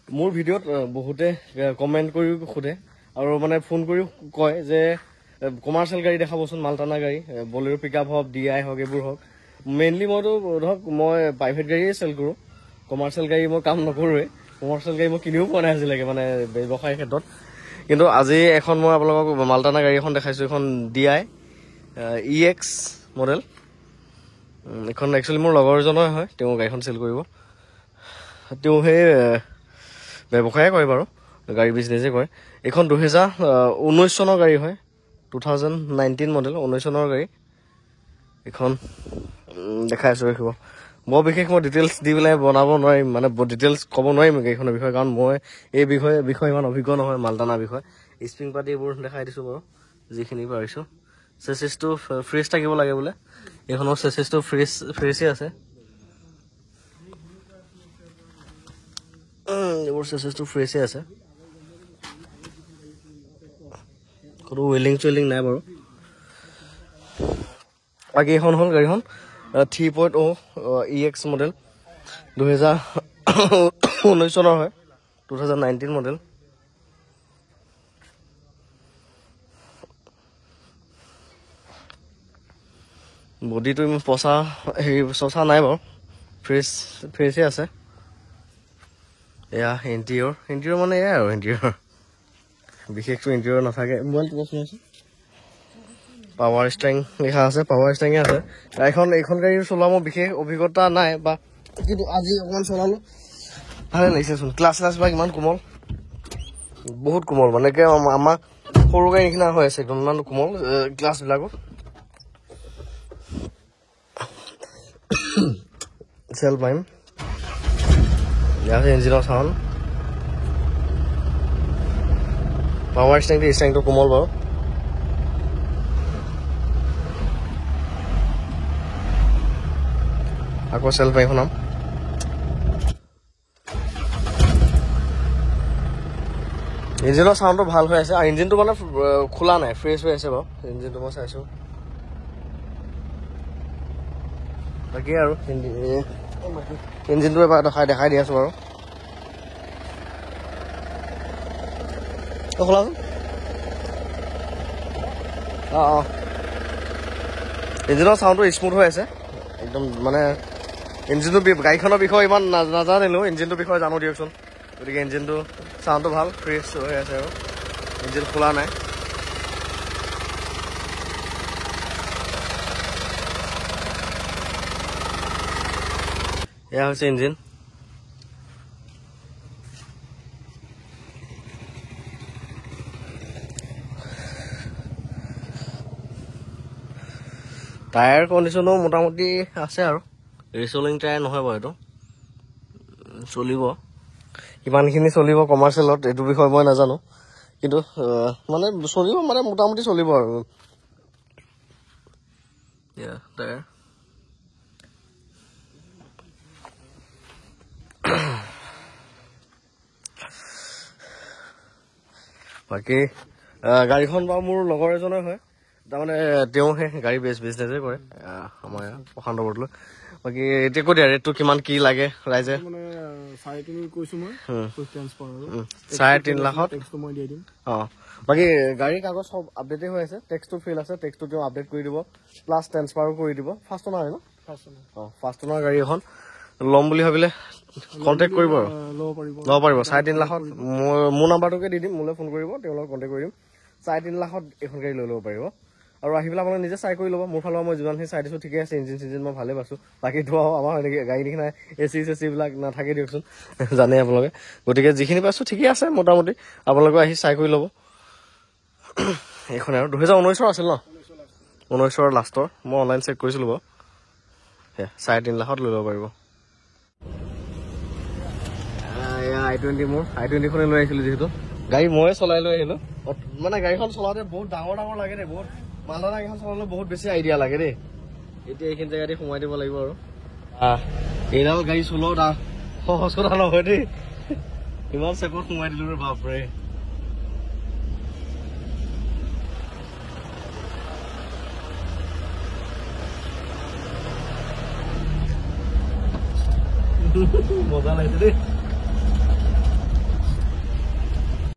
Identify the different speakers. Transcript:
Speaker 1: মোৰ ভিডিঅ'ত বহুতে কমেণ্ট কৰি সোধে আৰু মানে ফোন কৰি কয় যে কমাৰ্চিয়েল গাড়ী দেখাবচোন, মালটানা গাড়ী, বলেৰো পিকআপ হওক, DI হওক, এইবোৰ হওক। মেইনলি মইতো ধৰক মই প্ৰাইভেট গাড়ীয়ে চেল কৰোঁ, কমাৰ্চিয়েল গাড়ী মই কাম নকৰোঁৱে। কমাৰ্চিয়েল গাড়ী মই কিনিও পোৱা নাই আজিলৈকে, মানে ব্যৱসায়ৰ ক্ষেত্ৰত। কিন্তু আজি এখন মই আপোনালোকক মালটানা গাড়ী এখন দেখাইছোঁ। এখন DI EX মডেল। এইখন একচুৱেলি মোৰ লগৰ এজনৰ হয়, তেওঁ গাড়ীখন চেল কৰিব। তেওঁ সেই ব্যৱসায়ে কৰে বাৰু, গাড়ী বিজনেছেই কৰে। এইখন 2019 চনৰ গাড়ী হয়, 2019 মডেল, 19 চনৰ গাড়ী। এইখন দেখাই আছোঁ, ৰাখিব। বৰ বিশেষ মই ডিটেইলছ দি পেলাই বনাব নোৱাৰিম, মানে ডিটেইলছ ক'ব নোৱাৰিম গাড়ীখনৰ বিষয়ে, কাৰণ মই এই বিষয়ে ইমান অভিজ্ঞ নহয়, মালটানাৰ বিষয়ে। স্প্ৰিং পাতি এইবোৰ দেখাই দিছোঁ বাৰু, যিখিনি পাৰিছোঁ। চেচিছটো ফ্ৰেছ থাকিব লাগে বোলে, এইখনৰ চেচিছটো ফ্ৰেছেই আছে। এইবোৰ চেচিছটো ফ্ৰেছেই আছে, কোনো ৱেল্ডিং চুৱেল্ডিং নাই বাৰু। বাকী এইখন হ'ল গাড়ীখন 3.0 EX মডেল, 2019 চনৰ হয়, 2019 মডেল। বডিটো ইমান চচা নাই বাৰু, ফ্ৰেছেই আছে। এয়া ইণ্টেৰিয়ৰ মানে এয়াই আৰু ইণ্টেৰিয়ৰ, বিশেষটো ইণ্টেৰিয়ৰ নাথাকে। মোবাইলটো আছে, পাৱাৰ ষ্টাৰিং লিখা আছে, পাৱাৰ ষ্টাৰিঙে আছে। এইখন গাড়ী চলোৱা মোৰ বিশেষ অভিজ্ঞতা নাই, বা কিন্তু আজি অকণমান চলালোঁ, ভালে লাগিছেচোন। ক্লাছ বা ইমান কোমল, বহুত কোমল, মানে কি আমাৰ সৰু গাড়ী নিচিনা হৈ আছে একদম, ইমান কোমল গ্লাছবিলাকো। চেল পাৰিম, ইয়াৰ আছে ইঞ্জিনৰ চাউণ্ড, পাৱাৰ ষ্টাৰিংটো কোমল বাৰু। আকৌ চেল পাই শুনাম। ইঞ্জিনৰ চাউণ্ডটো ভাল হৈ আছে, আৰু ইঞ্জিনটো মানে খোলা নাই, ফ্ৰেছ হৈ আছে বাৰু। ইঞ্জিনটো মই চাইছোঁ। বাকী আৰু ইঞ্জিনটো এবাৰ দেখাই দি আছোঁ বাৰু। খোলাচোন। অঁ ইঞ্জিনৰ চাউণ্ডটো স্মুথ হৈ আছে একদম, মানে ইঞ্জিনটো গাড়ীখনৰ বিষয়ে ইমান নাজানিলোঁ, ইঞ্জিনটোৰ বিষয়ে জানো দিয়কচোন। গতিকে ইঞ্জিনটো চাউণ্ডটো ভাল, ফ্ৰেছ হৈ আছে আৰু ইঞ্জিন খোলা নাই। এয়া হৈছে ইঞ্জিন। টায়াৰ কণ্ডিশ্যনো মোটামুটি আছে আৰু, ৰিচলিং টায়াৰ নহয় বাৰু, এইটো চলিব, কিমানখিনি চলিব কমাৰ্চিয়েলত এইটো বিষয়ে মই নাজানো, কিন্তু মানে চলিব, মানে মোটামুটি চলিব আৰু। টায়াৰ বাকী গাড়ীখন বাৰু মোৰ লগৰ এজনে হয়, তাৰমানে তেওঁ সেই গাড়ী বিজনেছেই কৰে আমাৰ প্ৰশান্ত বৰদলৈ। বাকী এতিয়া কৈ দিয়া ৰেটটো কিমান কি লাগে ৰাইজে?
Speaker 2: 3.5 কৈছোঁ মই,
Speaker 1: 3.5 লাখত মই দি দিম। বাকী গাড়ীৰ কাগজ সব আপডেটেই হৈ আছে, টেক্সটো ফিল আছে, টেক্সটো তেওঁ আপডেট কৰি দিব, প্লাছ ট্ৰেন্সফাৰো কৰি দিব। ফাৰ্ষ্ট অনাৰ হয় ন? ফাৰ্ষ্ট অনাৰ গাড়ী এখন ল'ম বুলি ভাবিলে কণ্টেক্ট কৰিব আৰু ল'ব পাৰিব। 3.5 লাখত মোৰ নাম্বাৰটোকে দি দিম, মোলৈ ফোন কৰিব, তেওঁৰ লগত কণ্টেক্ট কৰি দিম। 3.5 লাখত এখন গাড়ী লৈ ল'ব পাৰিব। আৰু আহি পেলাই আপোনালোকে নিজে চাই কৰি ল'ব। মোৰ ফালৰ মই যিমানখিনি চাই দিছোঁ ঠিকে আছে, ইঞ্জিন মই ভালেই পাইছোঁ। বাকীটো আৰু আমাৰ গাড়ী নিচিনা এচিবিলাক নাথাকে দিয়কচোন, জানে আপোনালোকে। গতিকে যিখিনি পাইছোঁ ঠিকে আছে মোটামুটি, আপোনালোকে আহি চাই কৰি ল'ব। এইখনে আৰু 2019 আছিল ন? 19 লাষ্টৰ, মই অনলাইন চেক কৰিছিলোঁ বাৰু। 3.5 লাখত লৈ ল'ব পাৰিব। i20 মোৰ i20খনে লৈ আহিছিলোঁ, যিহেতু গাড়ী ময়ে চলাই লৈ আহিলোঁ। মানে গাড়ীখন চলাওঁতে বহুত ডাঙৰ লাগে দেই, বহুত মালটানা গাড়ীখন চলালে বহুত বেছি আইডিয়া লাগে দেই। এতিয়া এইখিনি জেগা দি সোমাই দিব লাগিব আৰু। এইডাল গাড়ী চলোৱা সহজ কথা নহয় দেই, ইমান চেপত সোমাই দিলোঁ বাপৰে। মজা লাগিছে দেই।